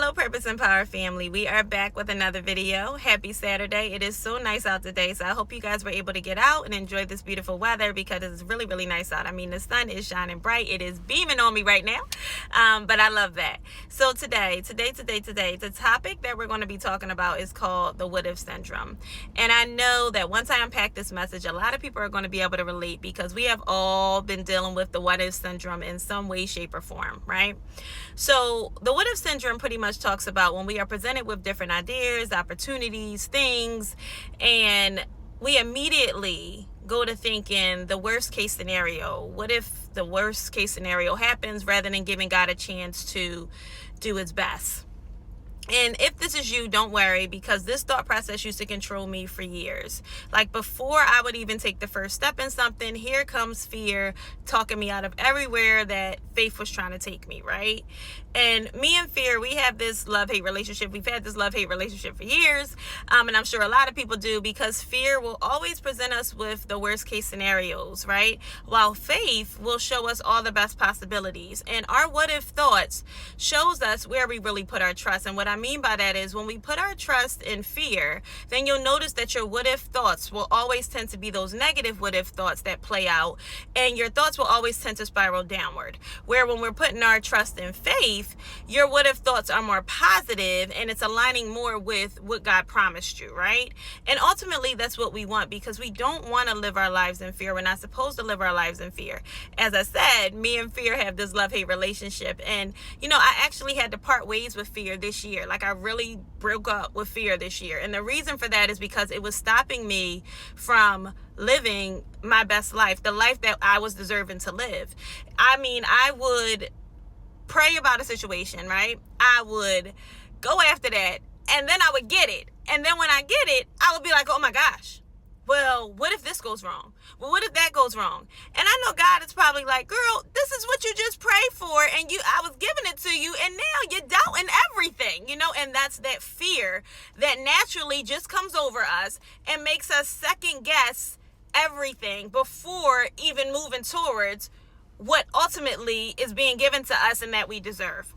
Hello, Purpose and Power family. We are back with another video. Happy Saturday. It is so nice out today, so I hope you guys were able to get out and enjoy this beautiful weather because it's really, really nice out. I mean, the sun is shining bright. It is beaming on me right now, but I love that. So today, the topic that we're going to be talking about is called the what if syndrome. And I know that once I unpack this message, a lot of people are going to be able to relate because we have all been dealing with the what if syndrome in some way, shape, or form, right? So the what if syndrome pretty much talks about when we are presented with different ideas, opportunities, things, and we immediately go to thinking the worst case scenario. What if the worst case scenario happens rather than giving God a chance to do his best? And if this is you, don't worry, because this thought process used to control me for years. Like before I would even take the first step in something, here comes fear talking me out of everywhere that faith was trying to take me, right? And me and fear, we have this love-hate relationship. We've had this love-hate relationship for years. And I'm sure a lot of people do, because fear will always present us with the worst case scenarios, right? While faith will show us all the best possibilities. And our what if thoughts shows us where we really put our trust. And what I mean by that is when we put our trust in fear, then you'll notice that your what if thoughts will always tend to be those negative what if thoughts that play out, and your thoughts will always tend to spiral downward. Where when we're putting our trust in faith, your what if thoughts are more positive and it's aligning more with what God promised you, right? And ultimately that's what we want, because we don't want to live our lives in fear. We're not supposed to live our lives in fear. As I said, me and fear have this love-hate relationship, and I actually had to part ways with fear this year. Like I really broke up with fear this year. And the reason for that is because it was stopping me from living my best life, the life that I was deserving to live. I mean, I would pray about a situation, right? I would go after that, and then I would get it. And then when I get it, I would be like, oh my gosh, well, what if this goes wrong? Well, what if that goes wrong? And I know God is probably like, girl, this is what you just prayed for, and I was giving it to you, and now you're doubting everything, and that's that fear that naturally just comes over us and makes us second guess everything before even moving towards what ultimately is being given to us and that we deserve.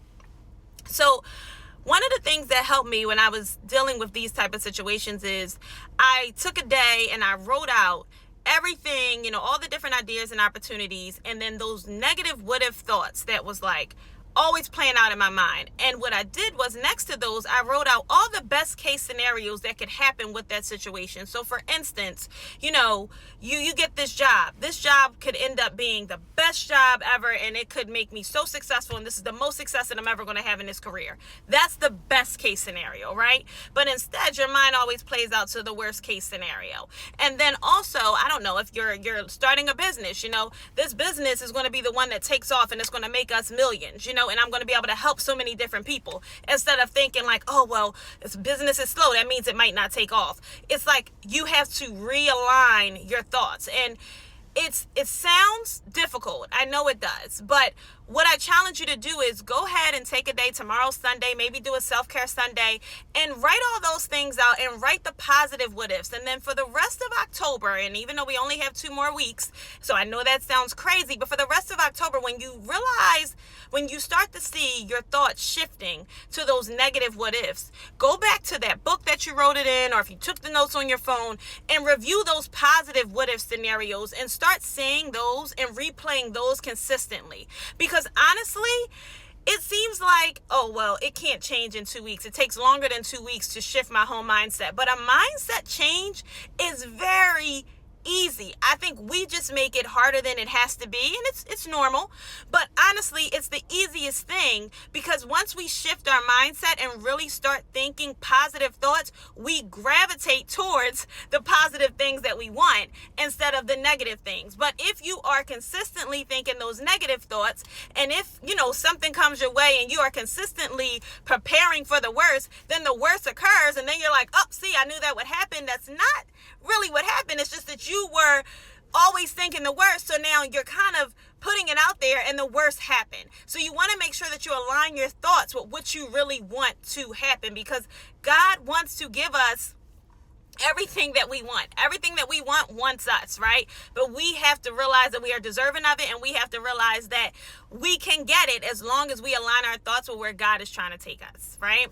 So one of the things that helped me when I was dealing with these type of situations is I took a day and I wrote out everything, all the different ideas and opportunities, and then those negative what if thoughts that was like always playing out in my mind. And what I did was, next to those, I wrote out all the best case scenarios that could happen with that situation. So for instance, you get this job. This job could end up being the best job ever, and it could make me so successful, and this is the most success that I'm ever going to have in this career. That's the best case scenario, right? But instead, your mind always plays out to the worst case scenario. And then also, I don't know, if you're starting a business, this business is going to be the one that takes off and it's going to make us millions, and I'm going to be able to help so many different people, instead of thinking like, oh, well, this business is slow, that means it might not take off. It's like you have to realign your thoughts. And it sounds difficult. I know it does. But what I challenge you to do is go ahead and take a day, tomorrow, Sunday, maybe do a self-care Sunday, and write all those things out and write the positive what ifs. And then for the rest of October, and even though we only have 2 more weeks, so I know that sounds crazy, but for the rest of October, when you start to see your thoughts shifting to those negative what ifs, go back to that book that you wrote it in, or if you took the notes on your phone, and review those positive what if scenarios and start seeing those and replaying those consistently. Because honestly, it seems like, oh, well, it can't change in 2 weeks. It takes longer than 2 weeks to shift my whole mindset. But a mindset change is very easy. I think we just make it harder than it has to be, and it's normal. But honestly, it's the easiest thing, because once we shift our mindset and really start thinking positive thoughts, we gravitate towards the positive things that we want instead of the negative things. But if you are consistently thinking those negative thoughts, and if something comes your way and you are consistently preparing for the worst, then the worst occurs, and then you're like, oh, see, I knew that would happen. That's not really what happened. It's just that you were always thinking the worst, so now you're kind of putting it out there and the worst happened. So you want to make sure that you align your thoughts with what you really want to happen, because God wants to give us everything that we want. Everything that we want wants us, right? But we have to realize that we are deserving of it, and we have to realize that we can get it as long as we align our thoughts with where God is trying to take us, right?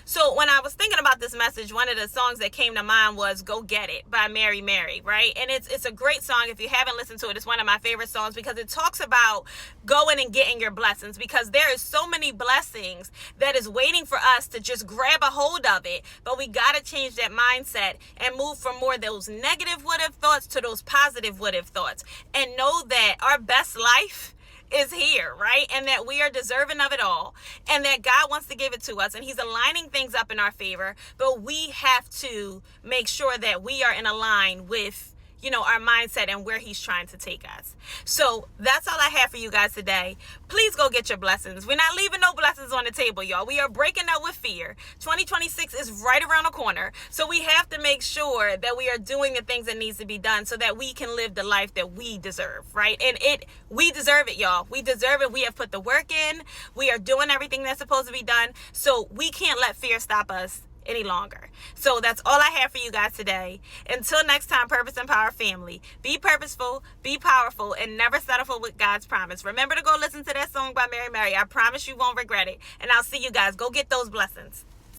So when I was thinking about this message, one of the songs that came to mind was Go Get It by Mary Mary, right? And it's a great song. If you haven't listened to it, it's one of my favorite songs because it talks about going and getting your blessings, because there is so many blessings that is waiting for us to just grab a hold of it. But we got to change that mindset and move from more of those negative what if thoughts to those positive what if thoughts, and know that our best life is here, right? And that we are deserving of it all, and that God wants to give it to us, and he's aligning things up in our favor. But we have to make sure that we are in a line with, our mindset and where he's trying to take us. So that's all I have for you guys today. Please go get your blessings. We're not leaving no blessings on the table, y'all. We are breaking up with fear. 2026 is right around the corner. So we have to make sure that we are doing the things that needs to be done so that we can live the life that we deserve, right? And we deserve it, y'all. We deserve it. We have put the work in. We are doing everything that's supposed to be done. So we can't let fear stop us any longer. So that's all I have for you guys today. Until next time, Purpose and Power family, be purposeful, be powerful, and never settle for what God's promise. Remember to go listen to that song by Mary Mary. I promise you won't regret it. And I'll see you guys. Go get those blessings.